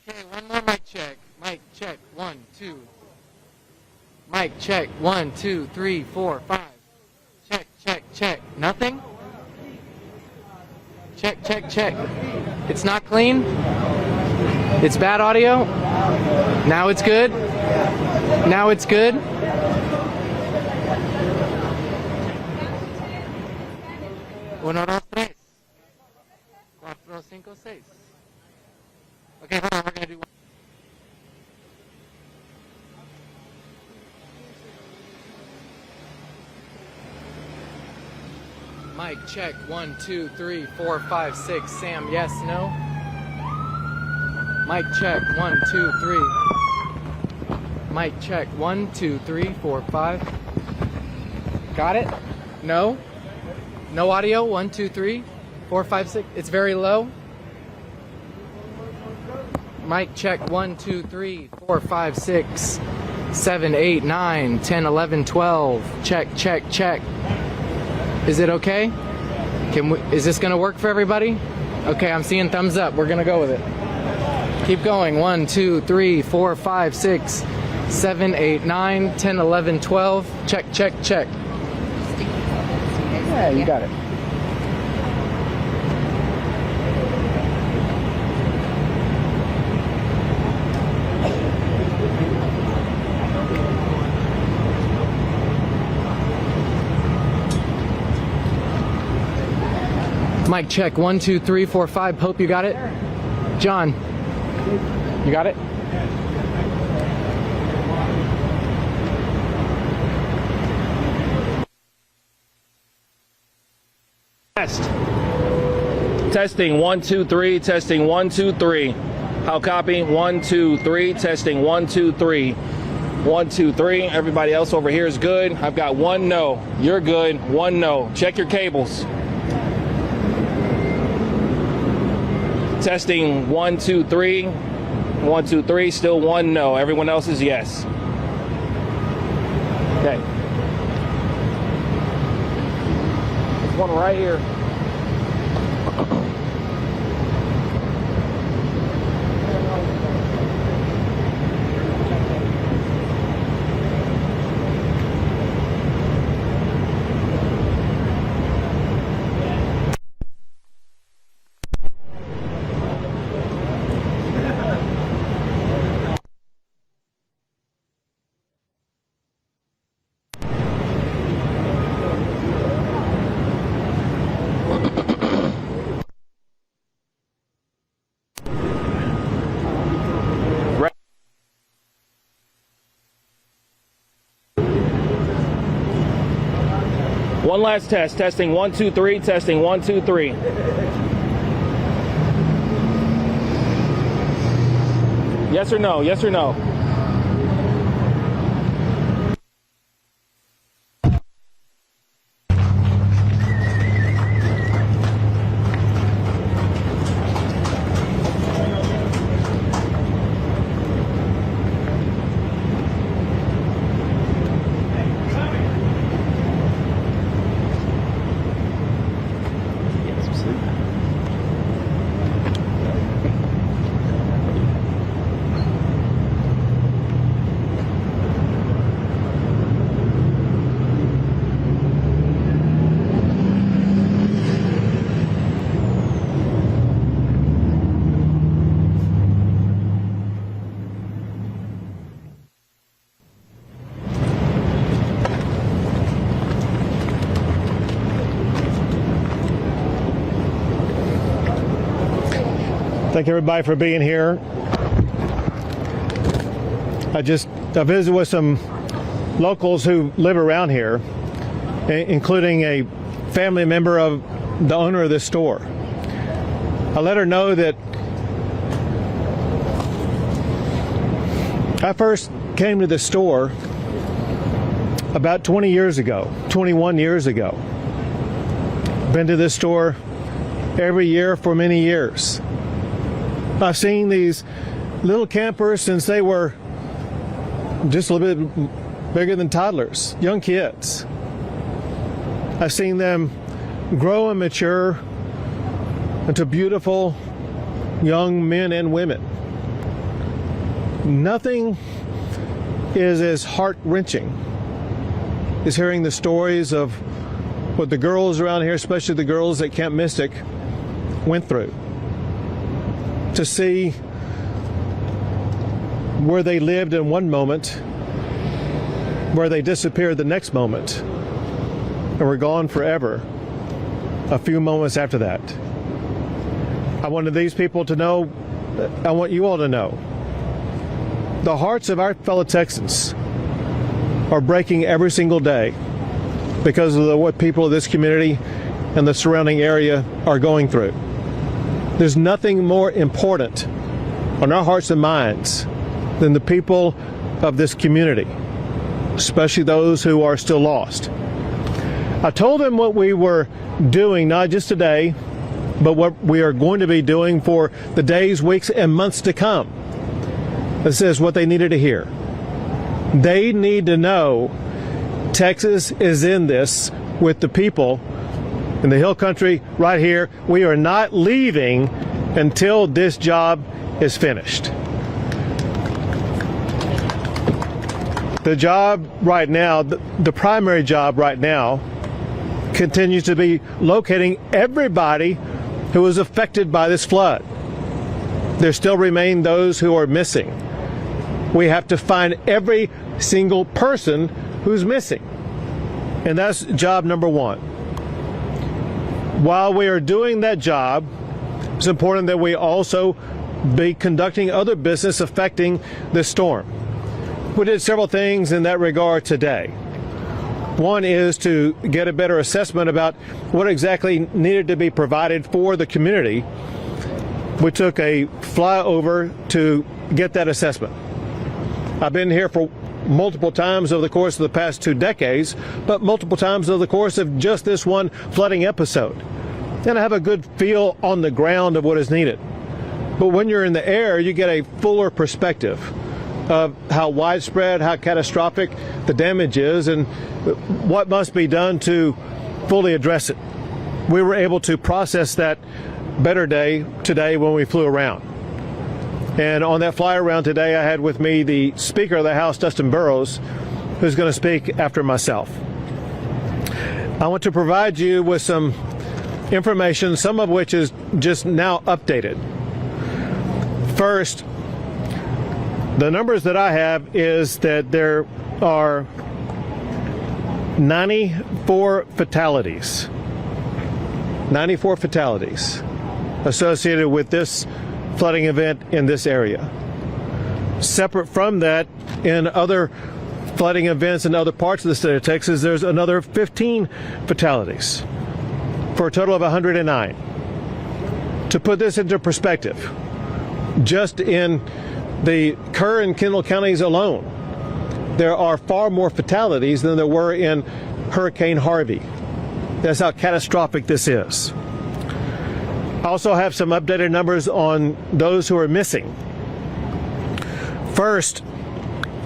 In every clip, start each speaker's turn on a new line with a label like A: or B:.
A: Okay, one more mic check. Mic check. 1, 2. Mic check. 1, 2, 3, 4, 5. Check, check, check. Nothing? Check, check, check. It's not clean? It's bad audio? Now it's good? Now it's good? Uno, dos, tres. Cuatro, cinco, seis. Okay, hold on, we're gonna do one. Mic check. 1, 2, 3, 4, 5, 6. Sam, yes, no? Mic check. 1, 2, 3. Mic check. 1, 2, 3, 4, 5. Got it? No? No audio? 1, 2, 3, 4, 5, 6. It's very low. Mic check. 1, 2, 3, 4, 5, 6, 7, 8, 9, 10, 11, 12. Check, check, check. Is it okay? Is this gonna work for everybody? Okay, I'm seeing thumbs up. We're gonna go with it. Keep going. 1, 2, 3, 4, 5, 6, 7, 8, 9, 10, 11, 12. Check, check, check. Yeah, you got it. Mic check. 1, 2, 3, 4, 5. Pope, you got it? John, you got it?
B: Test. Testing 1, 2, 3. Testing 1, 2, 3. How copy? 1, 2, 3. Testing 1, 2, 3. 1, 2, 3. Everybody else over here is good. I've got 1 no. You're good. 1 no. Check your cables. Testing 1, 2, 3. 1, 2, 3. Still 1 no. Everyone else is yes. Okay. There's one right here. One last test. Testing 1, 2, 3. Testing 1, 2, 3. Yes or no? Yes or no?
C: Thank everybody for being here. I visited with some locals who live around here, including a family member of the owner of this store. I let her know that I first came to the store about 21 years ago. Been to this store every year for many years. I've seen these little campers since they were just a little bit bigger than toddlers, young kids. I've seen them grow and mature into beautiful young men and women. Nothing is as heart-wrenching as hearing the stories of what the girls around here, especially the girls at Camp Mystic, went through. To see where they lived in one moment, where they disappeared the next moment, and were gone forever a few moments after that. I wanted these people to know, I want you all to know, the hearts of our fellow Texans are breaking every single day because of what people of this community and the surrounding area are going through. There's nothing more important on our hearts and minds than the people of this community, especially those who are still lost. I told them what we were doing, not just today, but what we are going to be doing for the days, weeks, and months to come. This is what they needed to hear. They need to know Texas is in this with the people in the Hill Country right here. We are not leaving until this job is finished. The job right now, the primary job right now, continues to be locating everybody who was affected by this flood. There still remain those who are missing. We have to find every single person who's missing. And that's job number one. While we are doing that job, it's important that we also be conducting other business affecting this storm. We did several things in that regard today. One is to get a better assessment about what exactly needed to be provided for the community. We took a flyover to get that assessment. I've been here for multiple times over the course of the past 2 decades, but multiple times over the course of just this one flooding episode. And I have a good feel on the ground of what is needed. But when you're in the air, you get a fuller perspective of how widespread, how catastrophic the damage is, and what must be done to fully address it. We were able to process that better today when we flew around. And on that fly around today, I had with me the Speaker of the House, Dustin Burrows, who's going to speak after myself. I want to provide you with some information, some of which is just now updated. First, the numbers that I have is that there are 94 fatalities. 94 fatalities associated with this flooding event in this area. Separate from that, in other flooding events in other parts of the state of Texas, there's another 15 fatalities for a total of 109. To put this into perspective, just in the Kerr and Kendall counties alone, there are far more fatalities than there were in Hurricane Harvey. That's how catastrophic this is. I also have some updated numbers on those who are missing. First,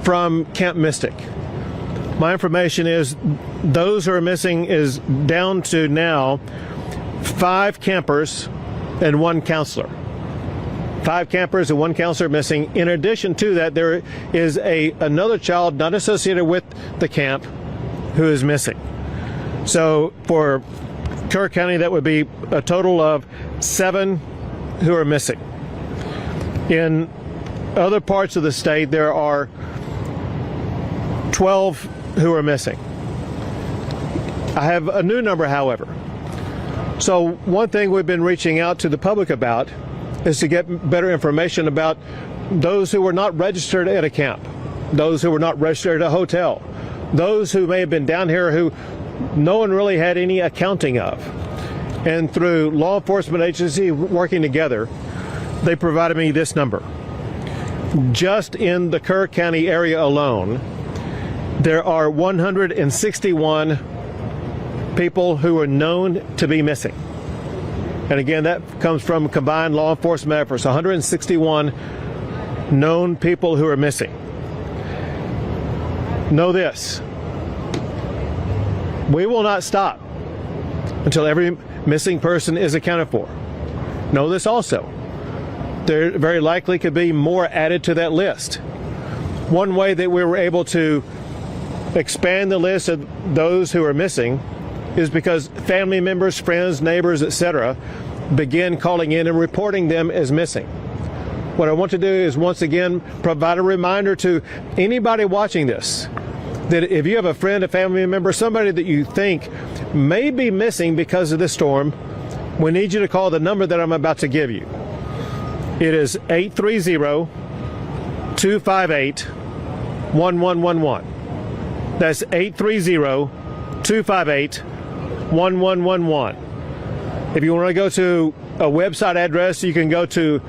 C: from Camp Mystic. My information is those who are missing is down to now 5 campers and 1 counselor. 5 campers and 1 counselor missing. In addition to that, there is another child not associated with the camp who is missing. So for Kerr County, that would be a total of 7 who are missing. In other parts of the state, there are 12 who are missing. I have a new number, however. So one thing we've been reaching out to the public about is to get better information about those who were not registered at a camp, those who were not registered at a hotel, those who may have been down here who no one really had any accounting of. And through law enforcement agencies working together, they provided me this number. Just in the Kerr County area alone, there are 161 people who are known to be missing. And again, that comes from combined law enforcement efforts, 161 known people who are missing. Know this, we will not stop until every missing person is accounted for. Know this also, there very likely could be more added to that list. One way that we were able to expand the list of those who are missing is because family members, friends, neighbors, etc. begin calling in and reporting them as missing. What I want to do is once again provide a reminder to anybody watching this that if you have a friend, a family member, somebody that you think may be missing because of this storm, we need you to call the number that I'm about to give you. It is 830-258-1111. That's 830-258-1111. If you want to go to a website address, you can go to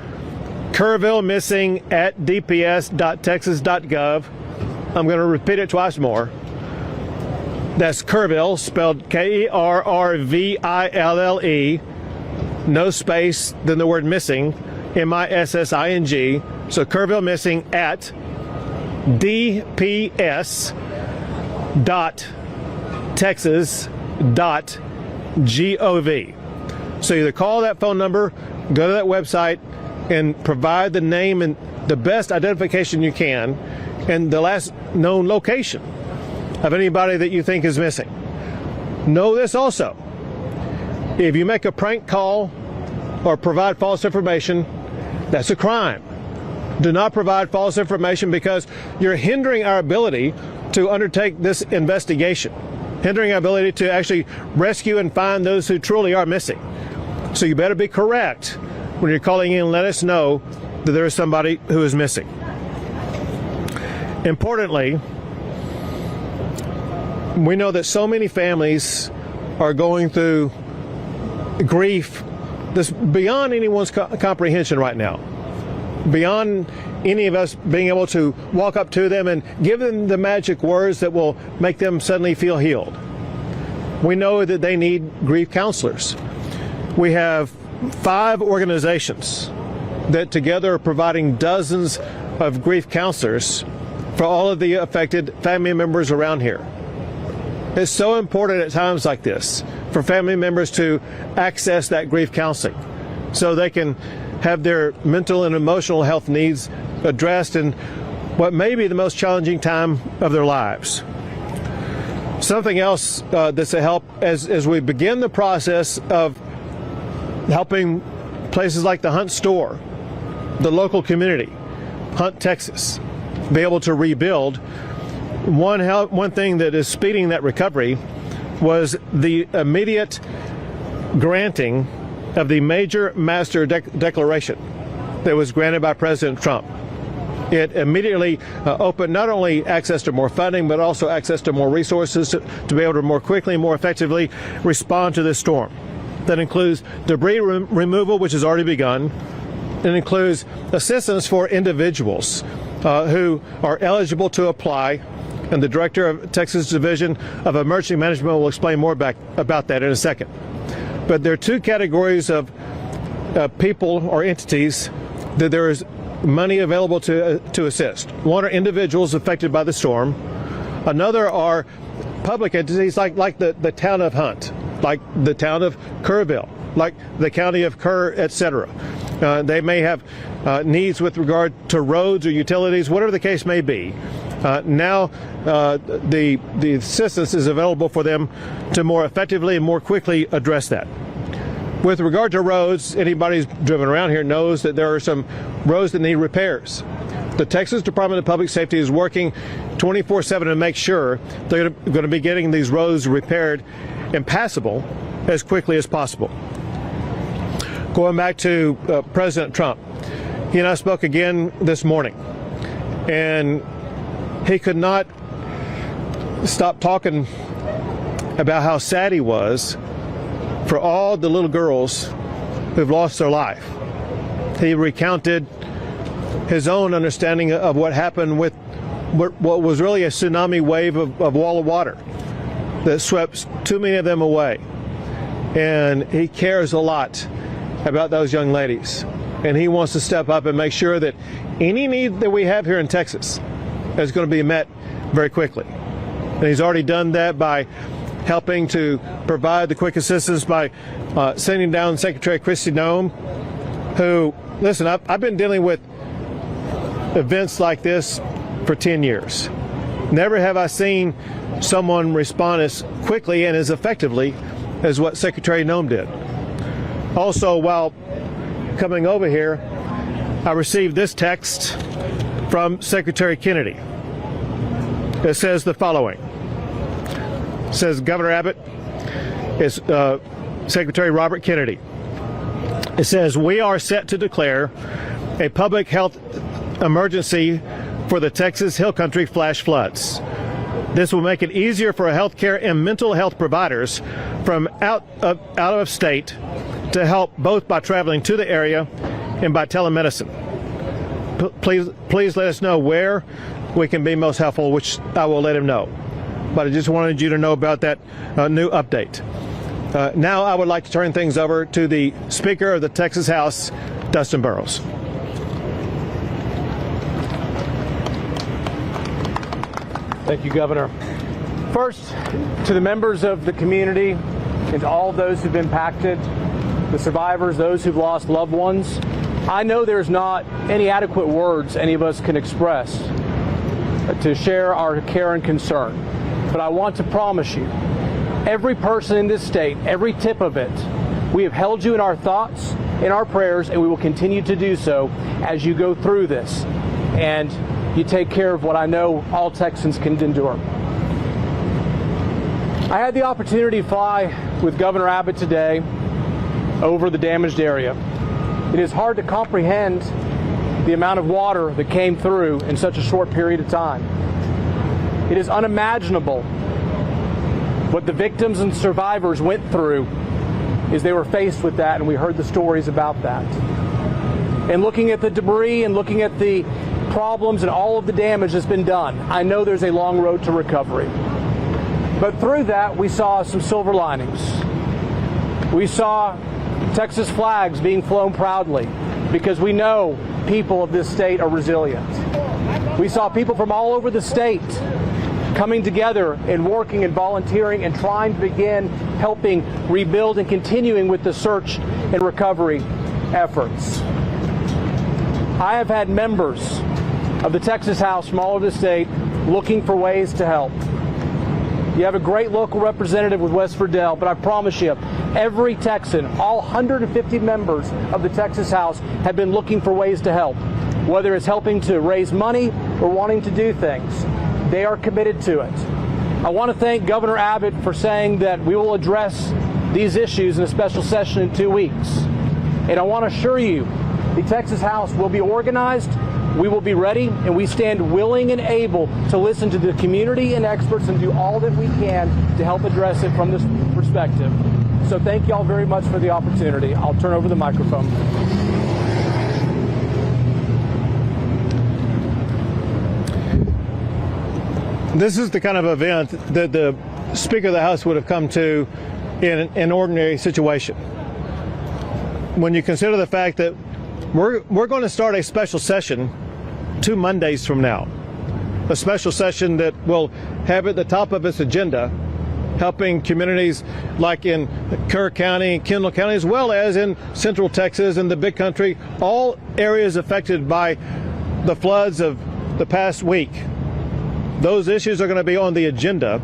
C: kerrvillemissing@dps.texas.gov. I'm going to repeat it twice more. That's Kerrville, spelled Kerrville, no space, then the word missing, MISSING. So Kerrville Missing at dps.texas.gov. So either call that phone number, go to that website, and provide the name and the best identification you can and the last known location of anybody that you think is missing. Know this also. If you make a prank call or provide false information, that's a crime. Do not provide false information because you're hindering our ability to undertake this investigation, hindering our ability to actually rescue and find those who truly are missing. So you better be correct when you're calling in and let us know that there is somebody who is missing. Importantly, we know that so many families are going through grief that's beyond anyone's comprehension right now, beyond any of us being able to walk up to them and give them the magic words that will make them suddenly feel healed. We know that they need grief counselors. We have 5 organizations that together are providing dozens of grief counselors for all of the affected family members around here. It's so important at times like this for family members to access that grief counseling so they can have their mental and emotional health needs addressed in what may be the most challenging time of their lives. Something else that's a help as we begin the process of helping places like the Hunt store, the local community, Hunt, Texas, be able to rebuild. One thing that is speeding that recovery was the immediate granting of the major master declaration that was granted by President Trump. It immediately opened not only access to more funding, but also access to more resources to be able to more quickly and more effectively respond to this storm. That includes debris removal, which has already begun. It includes assistance for individuals who are eligible to apply, and the Director of Texas Division of Emergency Management will explain more about that in a second. But there are 2 categories of people or entities that there is money available to assist. One are individuals affected by the storm. Another are public entities like the town of Hunt, like the town of Kerrville, like the county of Kerr, etc. They may have needs with regard to roads or utilities, whatever the case may be. Now the assistance is available for them to more effectively and more quickly address that. With regard to roads, anybody who's driven around here knows that there are some roads that need repairs. The Texas Department of Public Safety is working 24/7 to make sure they're going to be getting these roads repaired and passable as quickly as possible. Going back to President Trump, he and I spoke again this morning, and he could not stop talking about how sad he was for all the little girls who've lost their life. He recounted his own understanding of what happened with what was really a tsunami wave of wall of water that swept too many of them away. And he cares a lot about those young ladies. And he wants to step up and make sure that any need that we have here in Texas is going to be met very quickly. And he's already done that by helping to provide the quick assistance by sending down Secretary Kristi Noem, who, listen, I've been dealing with events like this for 10 years. Never have I seen someone respond as quickly and as effectively as what Secretary Noem did. Also, while coming over here, I received this text from Secretary Kennedy. It says the following. It says, Governor Abbott, it's Secretary Robert Kennedy. It says, we are set to declare a public health emergency for the Texas Hill Country flash floods. This will make it easier for healthcare and mental health providers from out of state to help both by traveling to the area and by telemedicine. Please let us know where we can be most helpful, which I will let him know. But I just wanted you to know about that new update. Now I would like to turn things over to the Speaker of the Texas House, Dustin Burrows.
D: Thank you, Governor. First, to the members of the community and to all those who've been impacted, the survivors, those who've lost loved ones, I know there's not any adequate words any of us can express to share our care and concern. But I want to promise you, every person in this state, every tip of it, we have held you in our thoughts, in our prayers, and we will continue to do so as you go through this and you take care of what I know all Texans can endure. I had the opportunity to fly with Governor Abbott today over the damaged area. It is hard to comprehend the amount of water that came through in such a short period of time. It is unimaginable what the victims and survivors went through as they were faced with that, and we heard the stories about that. And looking at the debris and looking at the problems and all of the damage that's been done, I know there's a long road to recovery. But through that, we saw some silver linings. We saw Texas flags being flown proudly because we know people of this state are resilient. We saw people from all over the state coming together and working and volunteering and trying to begin helping rebuild and continuing with the search and recovery efforts. I have had members of the Texas House from all over the state looking for ways to help. You have a great local representative with West Verdell, but I promise you, every Texan, all 150 members of the Texas House have been looking for ways to help, whether it's helping to raise money or wanting to do things. They are committed to it. I want to thank Governor Abbott for saying that we will address these issues in a special session in 2 weeks. And I want to assure you, the Texas House will be organized, we will be ready, and we stand willing and able to listen to the community and experts and do all that we can to help address it from this perspective. So thank you all very much for the opportunity. I'll turn over the microphone.
C: This is the kind of event that the Speaker of the House would have come to in an ordinary situation. When you consider the fact that we're going to start a special session 2 Mondays from now, a special session that will have at the top of its agenda helping communities like in Kerr County, Kendall County, as well as in Central Texas and the Big Country, all areas affected by the floods of the past week. Those issues are going to be on the agenda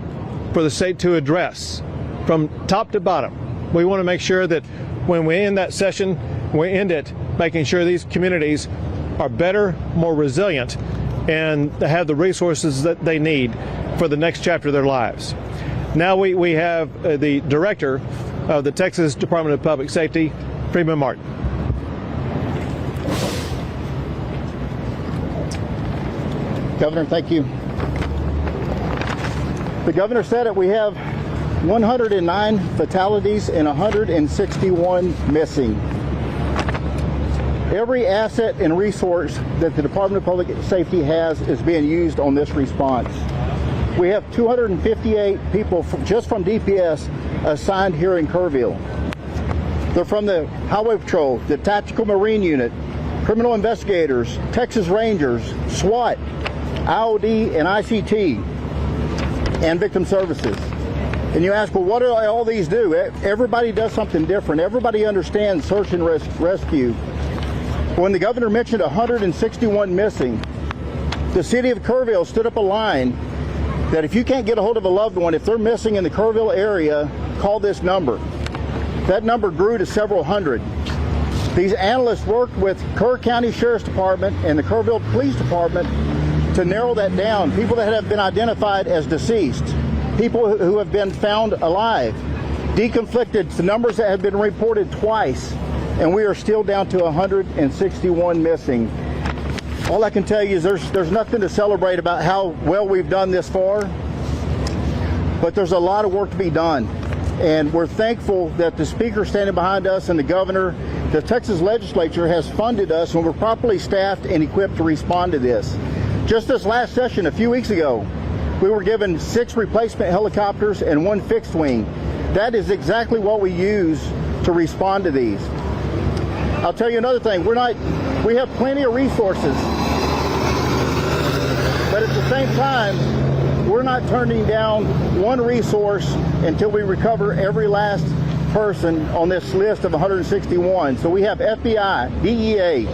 C: for the state to address from top to bottom. We want to make sure that when we end that session, we end it making sure these communities are better, more resilient, and have the resources that they need for the next chapter of their lives. Now we have the Director of the Texas Department of Public Safety, Freeman Martin.
E: Governor, thank you. The Governor said it. We have 109 fatalities and 161 missing. Every asset and resource that the Department of Public Safety has is being used on this response. We have 258 people just from DPS assigned here in Kerrville. They're from the Highway Patrol, the Tactical Marine Unit, criminal investigators, Texas Rangers, SWAT, IOD, and ICT, and victim services. And you ask, well, what do all these do? Everybody does something different. Everybody understands search and rescue. When the Governor mentioned 161 missing, The city of Kerrville stood up a line that if you can't get a hold of a loved one, if they're missing in the Kerrville area, call this number. That number grew to several hundred. These analysts worked with Kerr County Sheriff's Department and the Kerrville Police Department to narrow that down. People that have been identified as deceased, people who have been found alive, deconflicted, the numbers that have been reported twice, and we are still down to 161 missing. All I can tell you is there's nothing to celebrate about how well we've done this far, but there's a lot of work to be done. And we're thankful that the Speaker standing behind us and the Governor, the Texas Legislature has funded us and we're properly staffed and equipped to respond to this. Just this last session, a few weeks ago, we were given 6 replacement helicopters and 1 fixed wing. That is exactly what we use to respond to these. I'll tell you another thing, we have plenty of resources, but at the same time, we're not turning down one resource until we recover every last person on this list of 161. So we have FBI, DEA,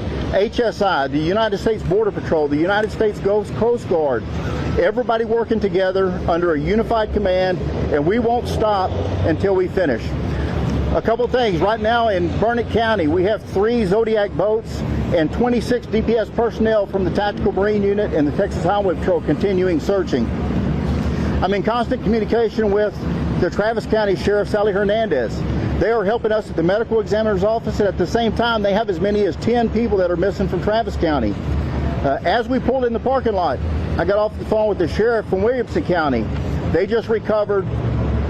E: HSI, the United States Border Patrol, the United States Coast Guard, everybody working together under a unified command, and we won't stop until we finish. A couple things. Right now in Burnett County, we have 3 Zodiac boats and 26 DPS personnel from the Tactical Marine Unit and the Texas Highway Patrol continuing searching. I'm in constant communication with the Travis County Sheriff, Sally Hernandez. They are helping us at the medical examiner's office, and at the same time, they have as many as 10 people that are missing from Travis County. As we pulled in the parking lot, I got off the phone with the sheriff from Williamson County. They just recovered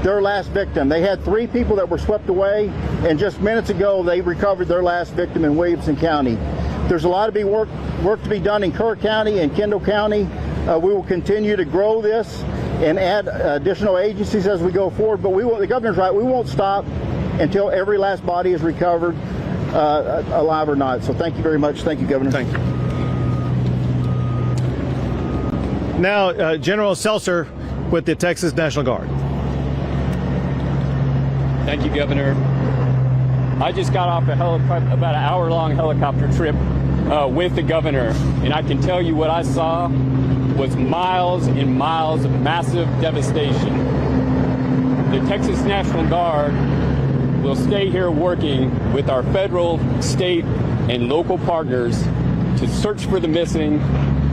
E: their last victim. They had 3 people that were swept away, and just minutes ago, they recovered their last victim in Williamson County. There's a lot of work to be done in Kerr County and Kendall County. We will continue to grow this and add additional agencies as we go forward. But the governor's right, we won't stop until every last body is recovered, alive or not. So thank you very much. Thank you, Governor.
C: Thank you. Now, General Seltzer with the Texas National Guard.
F: Thank you, Governor. I just got off about an hour-long helicopter trip with the governor, and I can tell you what I saw was miles and miles of massive devastation. The Texas National Guard will stay here working with our federal, state, and local partners to search for the missing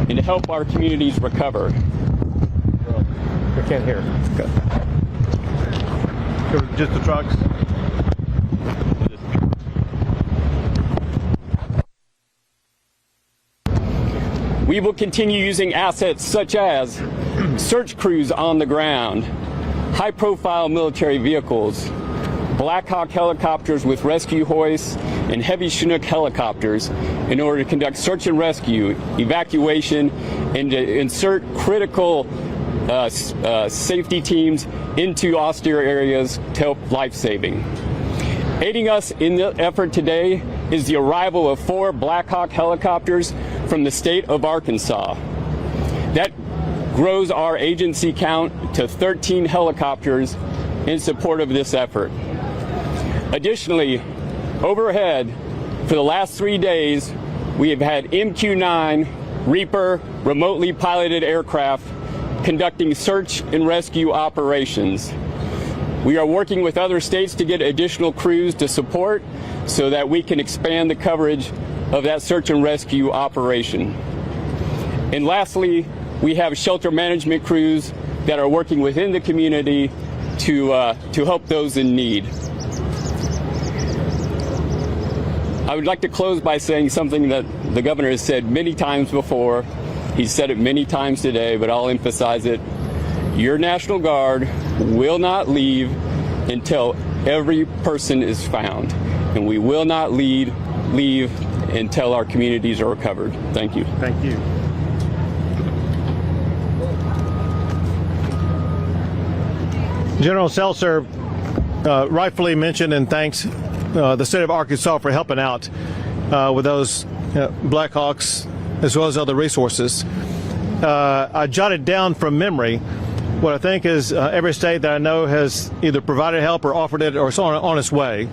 F: and to help our communities recover.
C: I can't hear. Okay. Just the trucks?
F: We will continue using assets such as search crews on the ground, high-profile military vehicles, Black Hawk helicopters with rescue hoists, and heavy Chinook helicopters in order to conduct search and rescue, evacuation, and to insert critical safety teams into austere areas to help life-saving. Aiding us in the effort today is the arrival of 4 Black Hawk helicopters from the state of Arkansas. That grows our agency count to 13 helicopters in support of this effort. Additionally, overhead, for the last 3 days, we have had MQ-9 Reaper remotely piloted aircraft conducting search and rescue operations. We are working with other states to get additional crews to support so that we can expand the coverage of that search and rescue operation. And lastly, we have shelter management crews that are working within the community to help those in need. I would like to close by saying something that the governor has said many times before. He's said it many times today, but I'll emphasize it. Your National Guard will not leave until every person is found, and we will not leave until our communities are recovered. Thank you.
C: Thank you. General Seltzer rightfully mentioned and thanks the state of Arkansas for helping out with those Black Hawks as well as other resources. I jotted down from memory what I think is every state that I know has either provided help or offered it or is on its way.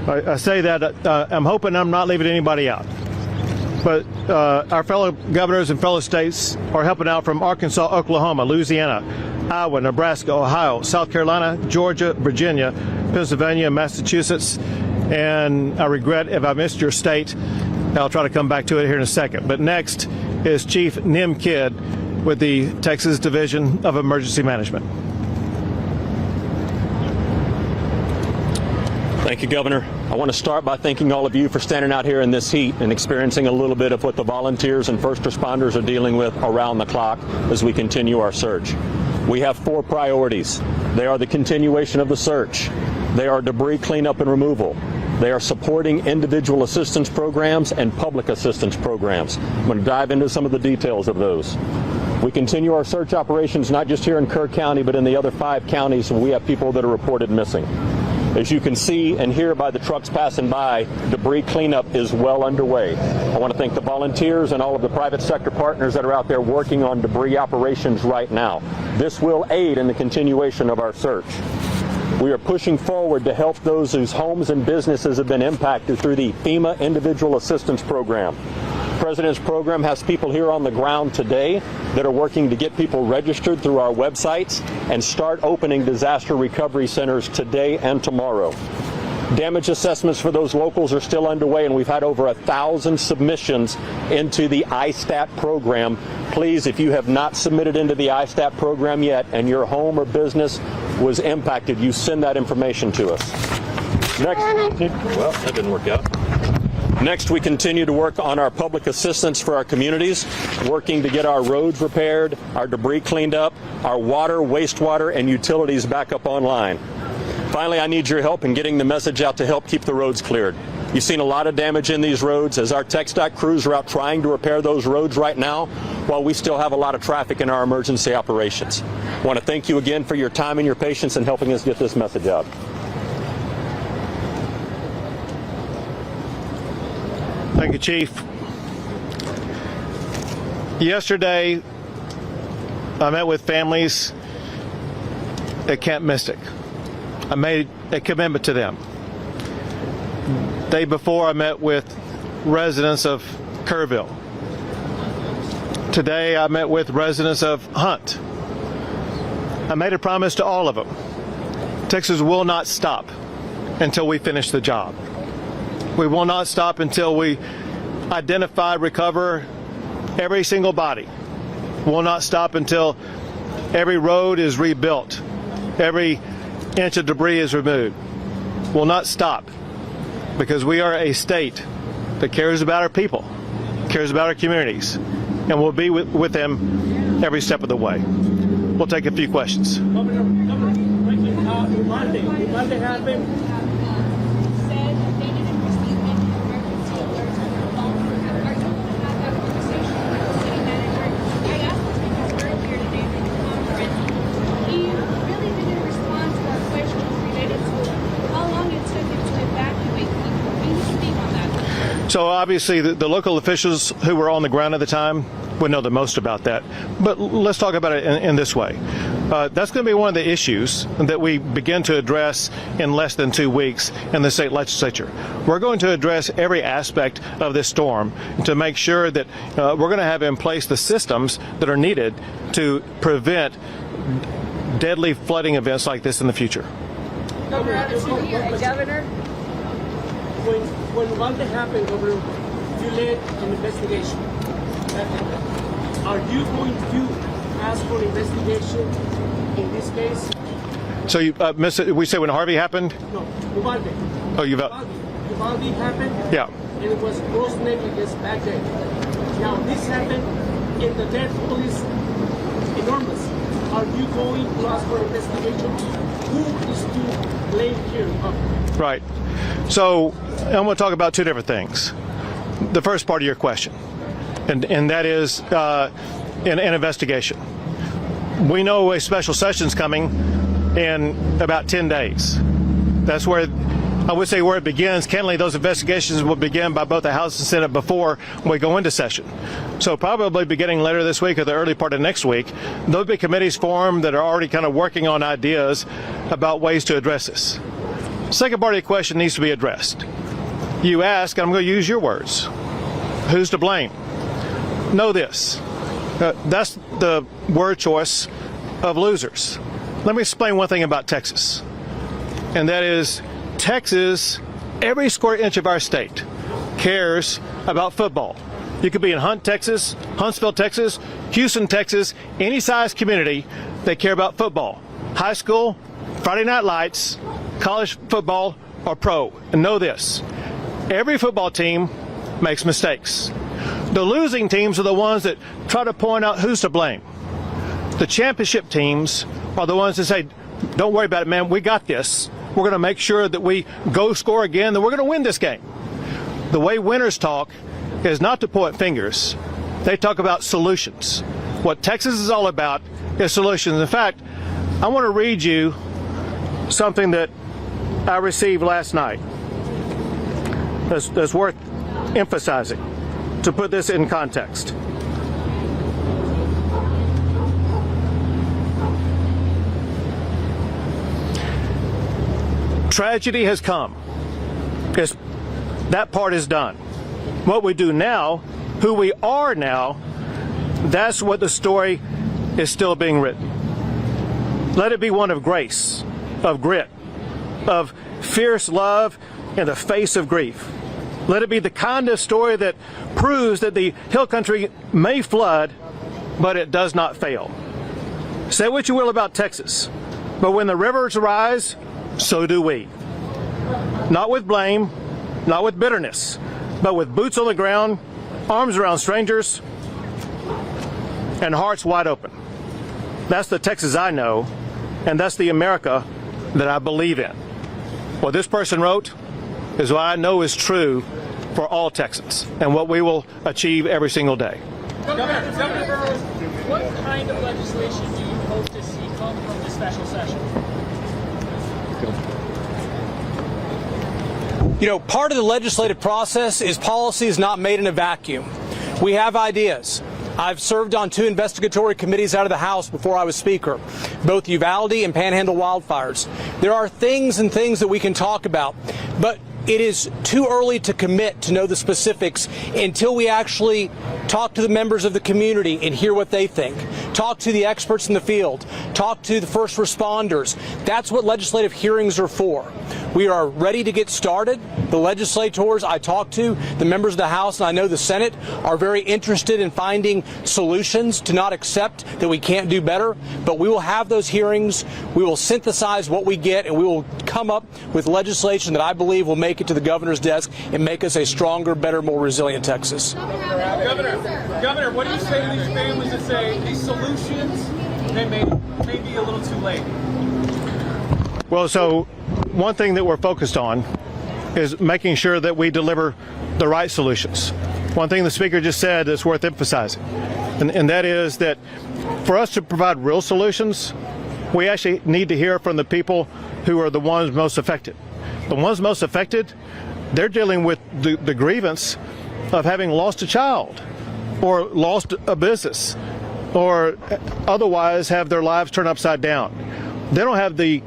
C: I say that I'm hoping I'm not leaving anybody out. But our fellow governors and fellow states are helping out from Arkansas, Oklahoma, Louisiana, Iowa, Nebraska, Ohio, South Carolina, Georgia, Virginia, Pennsylvania, Massachusetts, and I regret if I missed your state. I'll try to come back to it here in a second. But next is Chief Nim Kidd with the Texas Division of Emergency Management.
G: Thank you, Governor. I want to start by thanking all of you for standing out here in this heat and experiencing a little bit of what the volunteers and first responders are dealing with around the clock as we continue our search. We have 4 priorities. They are the continuation of the search. They are debris cleanup and removal. They are supporting individual assistance programs and public assistance programs. I'm going to dive into some of the details of those. We continue our search operations not just here in Kerr County, but in the other 5 counties where we have people that are reported missing. As you can see and hear by the trucks passing by, debris cleanup is well underway. I want to thank the volunteers and all of the private sector partners that are out there working on debris operations right now. This will aid in the continuation of our search. We are pushing forward to help those whose homes and businesses have been impacted through the FEMA Individual Assistance Program. The President's program has people here on the ground today that are working to get people registered through our websites and start opening disaster recovery centers today and tomorrow. Damage assessments for those locals are still underway, and we've had over 1,000 submissions into the ISTAT program. Please, if you have not submitted into the ISTAT program yet and your home or business was impacted, you send that information to us. Next, well, that didn't work out. Next, we continue to work on our public assistance for our communities, working to get our roads repaired, our debris cleaned up, our water, wastewater, and utilities back up online. Finally, I need your help in getting the message out to help keep the roads cleared. You've seen a lot of damage in these roads as our TxDOT crews are out trying to repair those roads right now while we still have a lot of traffic in our emergency operations. I want to thank you again for your time and your patience in helping us get this message out.
C: Thank you, Chief. Yesterday, I met with families at Camp Mystic. I made a commitment to them. The day before, I met with residents of Kerrville. Today, I met with residents of Hunt. I made a promise to all of them. Texas will not stop until we finish the job. We will not stop until we identify, recover every single body. We will not stop until every road is rebuilt, every inch of debris is removed. We'll not stop because we are a state that cares about our people, cares about our communities, and we'll be with them every step of the way. We'll take a few questions.
H: Governor, Monday happened.
C: So obviously the local officials who were on the ground at the time would know the most about that. But let's talk about it in this way. That's going to be one of the issues that we begin to address in less than 2 weeks in the state legislature. We're going to address every aspect of this storm to make sure that we're going to have in place the systems that are needed to prevent deadly flooding events like this in the future.
H: Governor? When one thing happened, Governor, you led an investigation. Are you going to ask for investigation in this case?
C: So we say when Harvey happened?
H: No, Uvalde.
C: Oh, Uvalde
H: happened?
C: Yeah.
H: And it was gross negligence back then. Now this happened and the death toll is enormous. Are you going to ask for investigation? Who is to blame here?
C: Right. So I'm going to talk about 2 different things. The first part of your question, and that is an investigation. We know a special session's coming in about 10 days. That's where I would say where it begins. Candidly, those investigations will begin by both the House and Senate before we go into session. So probably beginning later this week or the early part of next week, there'll be committees formed that are already kind of working on ideas about ways to address this. Second part of your question needs to be addressed. You ask, and I'm going to use your words, who's to blame? Know this. That's the word choice of losers. Let me explain one thing about Texas, and that is Texas, every square inch of our state, cares about football. You could be in Hunt, Texas, Huntsville, Texas, Houston, Texas, any size community, they care about football. High school, Friday Night Lights, college football, or pro. And know this, every football team makes mistakes. The losing teams are the ones that try to point out who's to blame. The championship teams are the ones that say, don't worry about it, man, we got this. We're going to make sure that we go score again, that we're going to win this game. The way winners talk is not to point fingers. They talk about solutions. What Texas is all about is solutions. In fact, I want to read you something that I received last night that's worth emphasizing to put this in context. Tragedy has come. That part is done. What we do now, who we are now, that's what the story is still being written. Let it be one of grace, of grit, of fierce love in the face of grief. Let it be the kind of story that proves that the hill country may flood, but it does not fail. Say what you will about Texas, but when the rivers rise, so do we. Not with blame, not with bitterness, but with boots on the ground, arms around strangers, and hearts wide open. That's the Texas I know, and that's the America that I believe in. What this person wrote is what I know is true for all Texans, and what we will achieve every single day.
H: Governor Burrows, what kind of legislation do you hope to see come from this special session?
D: You know, part of the legislative process is policy is not made in a vacuum. We have ideas. I've served on 2 investigatory committees out of the House before I was Speaker, both Uvalde and Panhandle wildfires. There are things that we can talk about, but it is too early to commit to know the specifics until we actually talk to the members of the community and hear what they think. Talk to the experts in the field. Talk to the first responders. That's what legislative hearings are for. We are ready to get started. The legislators I talk to, the members of the House, and I know the Senate, are very interested in finding solutions, to not accept that we can't do better. But we will have those hearings. We will synthesize what we get, and we will come up with legislation that I believe will make it to the governor's desk and make us a stronger, better, more resilient Texas.
H: Governor, what do you say to these families that say these solutions may be a little too late?
C: Well, so one thing that we're focused on is making sure that we deliver the right solutions. One thing the Speaker just said that's worth emphasizing, and that is that for us to provide real solutions, we actually need to hear from the people who are the ones most affected. The ones most affected, they're dealing with the grievance of having lost a child or lost a business or otherwise have their lives turned upside down. They don't have the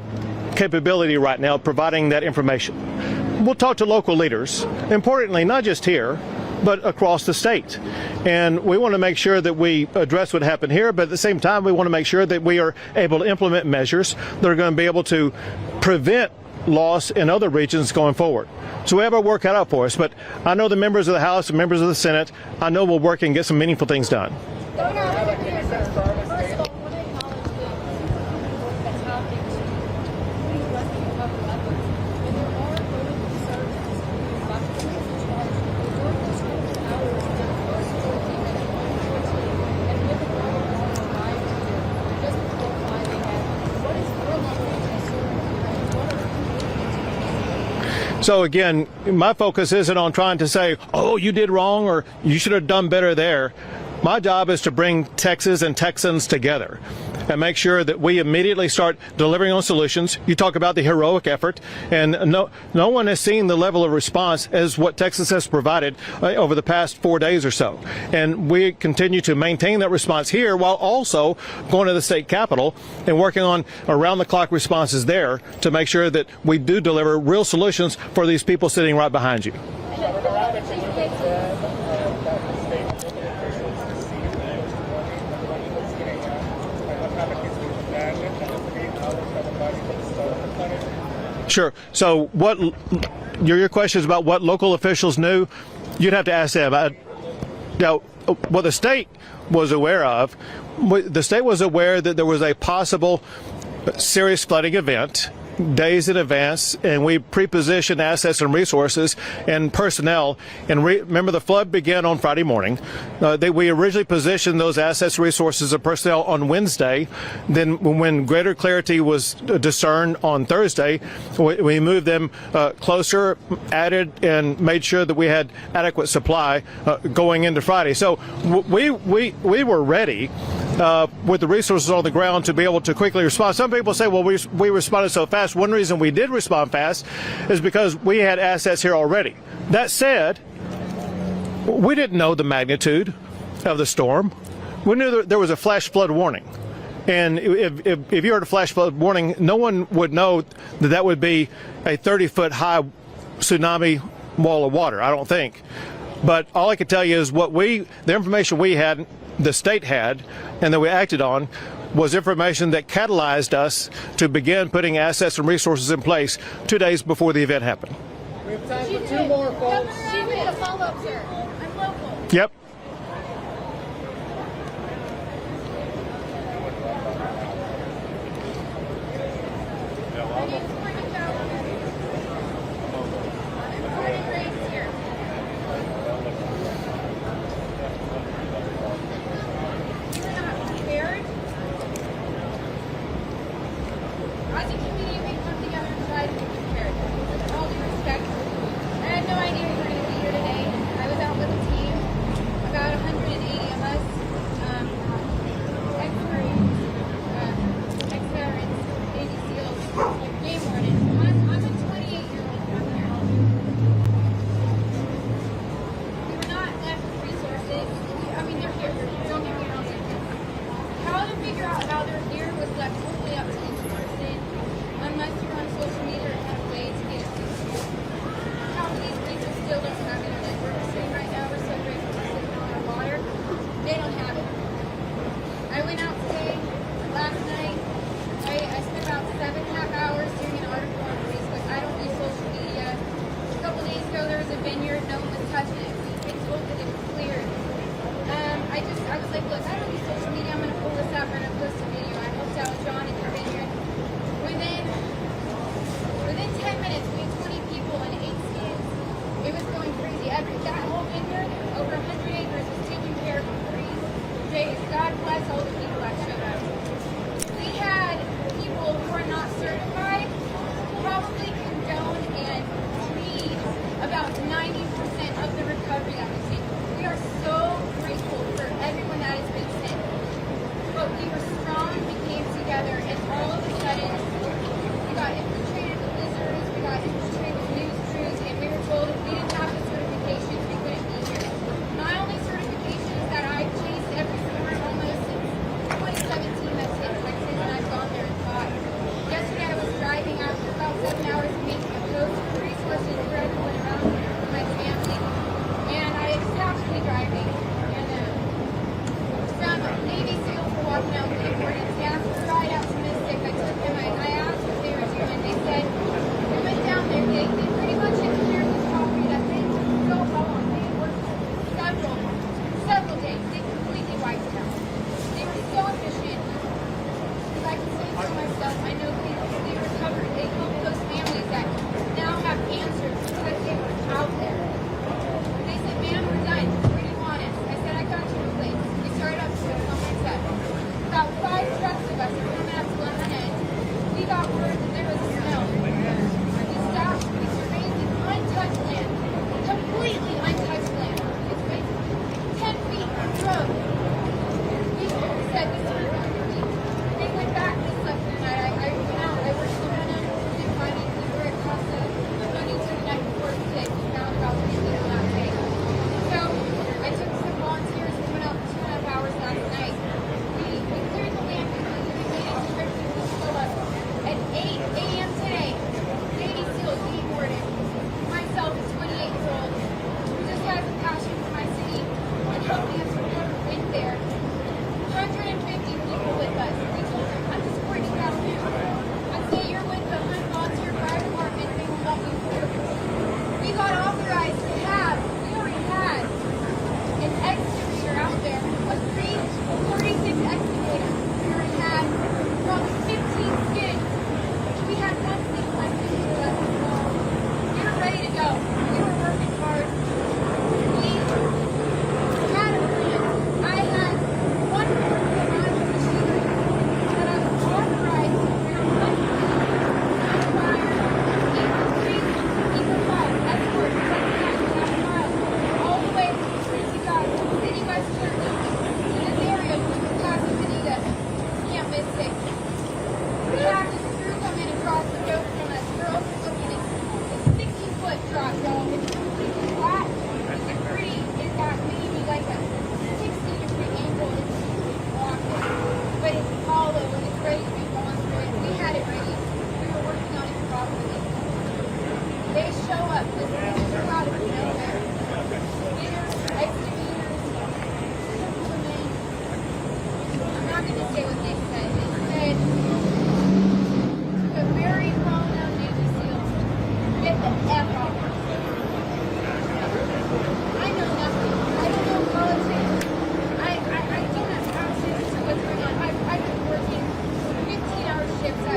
C: capability right now of providing that information. We'll talk to local leaders, importantly, not just here, but across the state. And we want to make sure that we address what happened here, but at the same time, we want to make sure that we are able to implement measures that are going to be able to prevent loss in other regions going forward. So we have our work cut out for us, but I know the members of the House and members of the Senate, I know we'll work and get some meaningful things done. So again, my focus isn't on trying to say, oh, you did wrong or you should have done better there. My job is to bring Texas and Texans together and make sure that we immediately start delivering on solutions. You talk about the heroic effort, and no one has seen the level of response as what Texas has provided over the past 4 days or so. And we continue to maintain that response here while also going to the state capitol and working on around-the-clock responses there to make sure that we do deliver real solutions for these people sitting right behind you. Sure. So what your question is about what local officials knew? You'd have to ask them. Now, what the state was aware of, the state was aware that there was a possible serious flooding event days in advance, and we pre-positioned assets and resources and personnel. And remember, the flood began on Friday morning. We originally positioned those assets, resources, and personnel on Wednesday. Then when greater clarity was discerned on Thursday, we moved them closer, added, and made sure that we had adequate supply going into Friday. So we were ready with the resources on the ground to be able to quickly respond. Some people say, well, we responded so fast. One reason we did respond fast is because we had assets here already. That said, we didn't know the magnitude of the storm. We knew that there was a flash flood warning. And if you heard a flash flood warning, no one would know that that would be a 30-foot high tsunami wall of water, I don't think. But all I can tell you is the information we had, the state had, and that we acted on, was information that catalyzed us to begin putting assets and resources in place 2 days before the event happened.
A: We have time for 2 more, folks.
I: She made a follow-up, sir. I'm local.
C: Yep.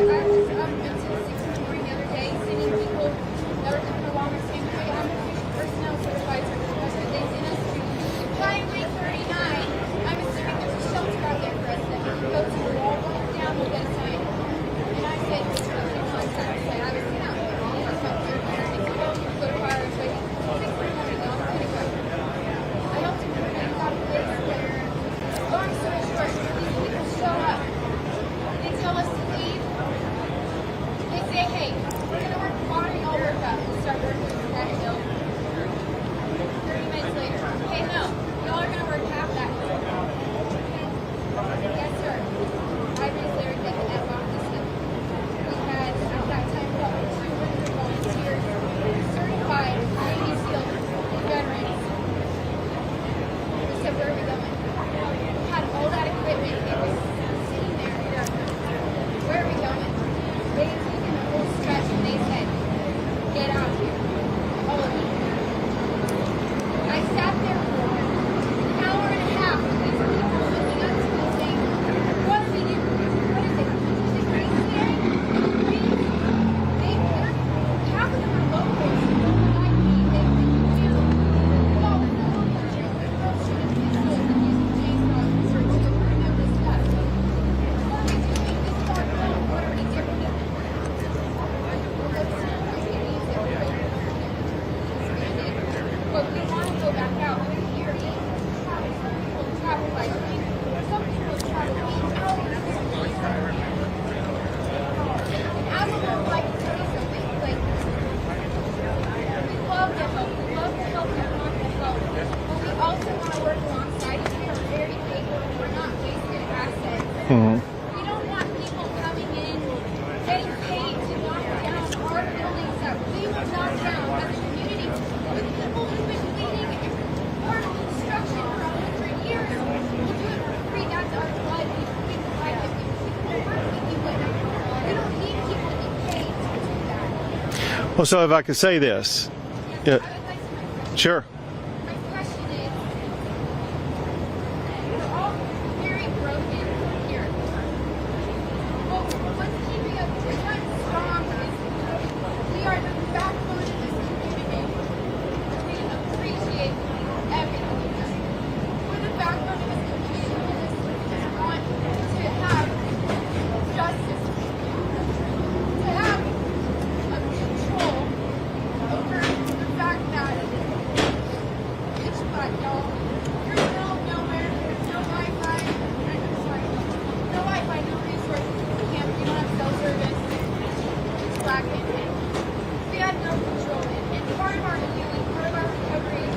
I: was up until 6 in the morning the other day, sending people that were living along the same way. I'm a personnel certified because they sent us to Highway 39. I'm assuming there's a shelter out there for us that we can go to. We're all going down with that sign. And I said, I was sent out there. All of us up there. And they go to fire. So I think we're going to go. I hope to bring a lot of place where, long story short, these people show up. They tell us to leave. They say, hey, we're going to work hard and all work out. And start working with that hill. 30 minutes later, hey, no, y'all are going to work half that hill. Yes, sir. I was there at that office. We had, at that time, about 200 volunteers, certified Navy SEAL veterans. We said, where are we going? We had all that equipment. It was sitting there. Where are we going? They had taken the whole stretch and they said, get out of here. All of you. I sat there for an hour and a half with these people looking up to me saying, what do we do? What is it? Is it green clearing? Half of them are locals. Like me, they do all the local shooting pistols and using chainsaws and searching to burn out this stuff. What are we doing? This is our goal. What are we doing? But we want to go back out. Here it is. Some people travel by train. Some people travel 8 hours. And I would like to tell you something. Like, we love to help. We love to help. We want to help. But we also want to work alongside you. We are very capable. We're not wasted assets. We don't want people coming in, getting paid to knock down our buildings that we will knock down as a community. The people who've been bleeding part of construction for 100 years will do it for free. That's our blood. We provide it. We work with you. We don't need people to get paid to do that.
C: Well, so if I could say this.
I: I would like to know.
C: Sure.
I: My question is, we're all very broken here. Well, what's keeping us strong is we are the backbone of this community. We appreciate everything you do. We're the backbone of this community. We want to have justice, to have a control over the fact that it's black, y'all. There's nowhere, there's no Wi-Fi, no Wi-Fi, no resources. We don't have cell service. It's black and we have no control. And part of our healing, part of our recovery is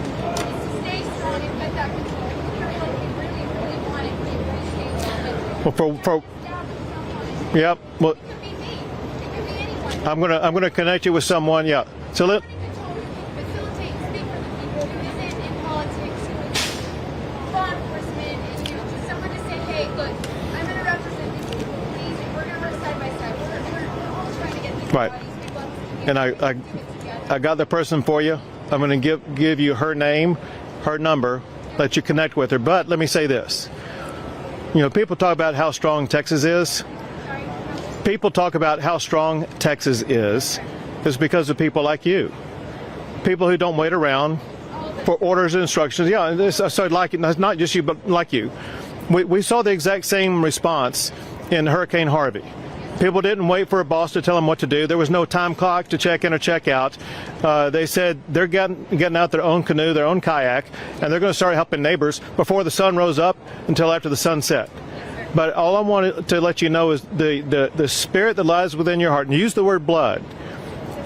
I: to stay strong and get that control. We really want it. We appreciate it.
C: Well, yep. Well,
I: It could be me. It could be anyone.
C: I'm gonna connect you with someone. Yeah. So let.
I: Facilitate and speak for the people who isn't in politics, law enforcement, and just someone to say, hey, look, I'm going to represent these people, please, and we're going to work side by side. We're all trying to get these
C: Right.
I: bodies. We'd love to get
C: And
I: do it together.
C: I got the person for you. I'm going to give you her name, her number, let you connect with her. But let me say this. You know, people talk about how strong Texas is. People talk about how strong Texas is because of people like you. People who don't wait around for orders and instructions. Yeah, this, so like it, not just you, but like you. We saw the exact same response in Hurricane Harvey. People didn't wait for a boss to tell them what to do. There was no time clock to check in or check out. They said they're getting out their own canoe, their own kayak, and they're going to start helping neighbors before the sun rose up until after the sun set. But all I wanted to let you know is the spirit that lies within your heart, and use the word blood,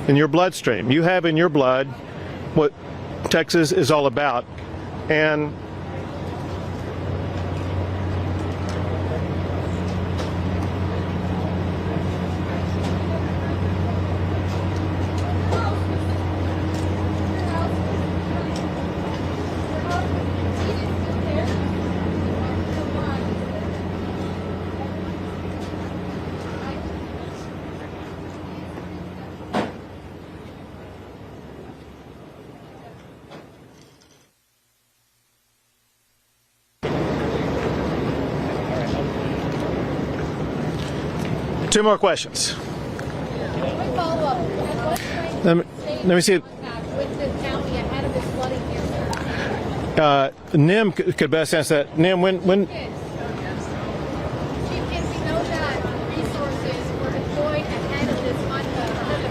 C: in your bloodstream. You have in your blood what Texas is all about. And Two more questions.
I: Quick follow-up. What
C: Let me see.
I: with the county ahead of this flooding here, sir?
C: Nim could best answer that. Nim, when
I: Chief Kidd, we know that resources were deployed ahead of this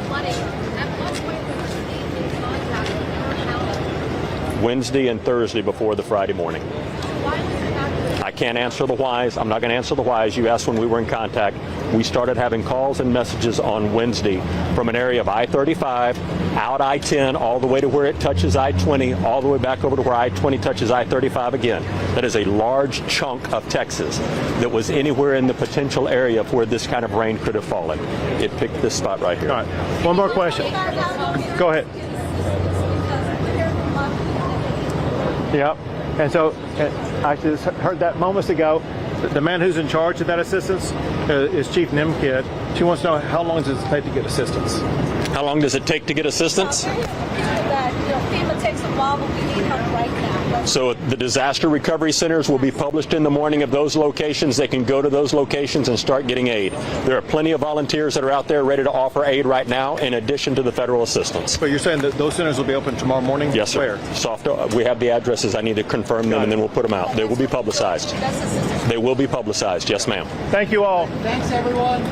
I: flooding. At what point was the state in contact with your county?
G: Wednesday and Thursday before the Friday morning.
I: Why was it not clear?
G: I can't answer the whys. I'm not going to answer the whys. You asked when we were in contact. We started having calls and messages on Wednesday from an area of I-35, out I-10, all the way to where it touches I-20, all the way back over to where I-20 touches I-35 again. That is a large chunk of Texas that was anywhere in the potential area of where this kind of rain could have fallen. It picked this spot right here.
C: all right, one more question. Go ahead. Yep. And so I just heard that moments ago. The man who's in charge of that assistance is Chief Nim Kidd. She wants to know how long does it take to get assistance?
G: How long does it take to get assistance?
J: That FEMA takes a while, but we need help right now.
G: So the disaster recovery centers will be published in the morning of those locations. They can go to those locations and start getting aid. There are plenty of volunteers that are out there ready to offer aid right now, in addition to the federal assistance.
C: But you're saying that those centers will be open tomorrow morning?
G: Yes, sir.
C: Where?
G: We have the addresses. I need to confirm them, and then we'll put them out. They will be publicized. They will be publicized. Yes, ma'am.
C: Thank you all.
A: Thanks, everyone.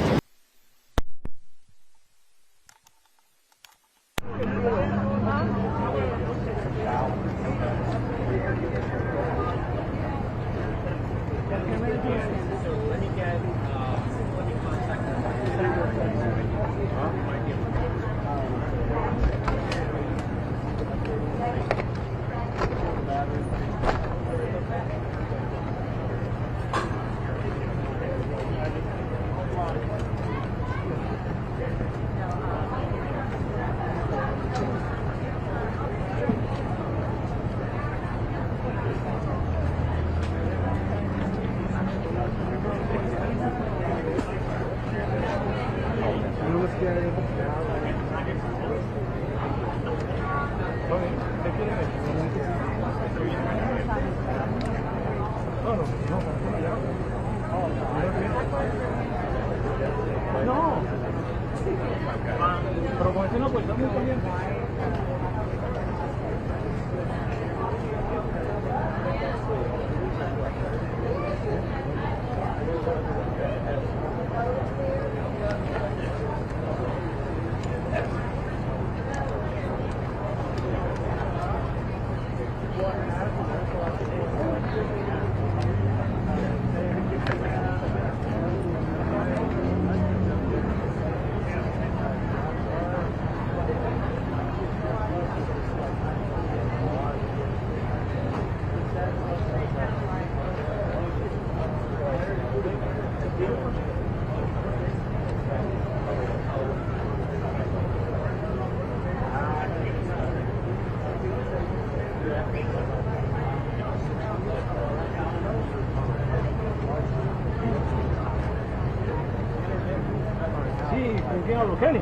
K: Kenny.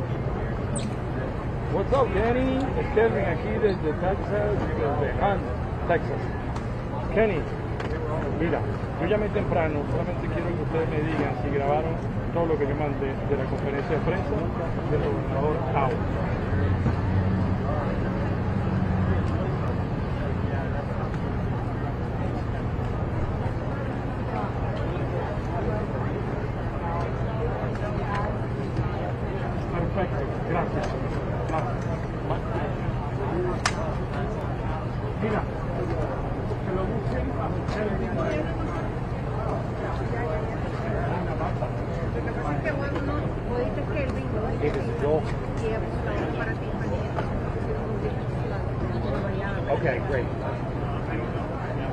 K: What's up, Kenny? Es Kelvin aquí desde Texas, desde Hunt, Texas. Kenny, mira, yo llamé temprano, solamente quiero que ustedes me digan si grabaron todo lo que yo mandé de la conferencia de prensa del gobernador Abbott. Gracias. Mira, que lo busquen. Okay, great.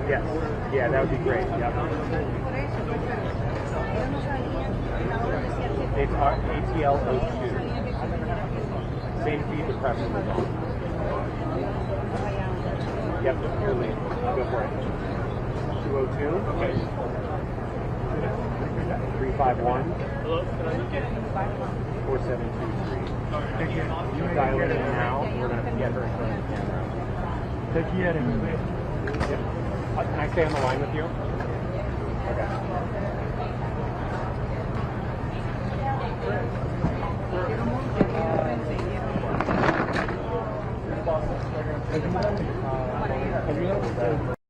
K: Yes, yeah, that would be great. Yep. It's our ATL02. Same feed, the press is on. Yep, your lead. Go for it. 202. Okay. 351. 4723. Dial it in now. We're going to get her in front of the camera. Take care of it. Yep. Can I stay on the line with you? Okay. ayúdame a ayudar a ustedes.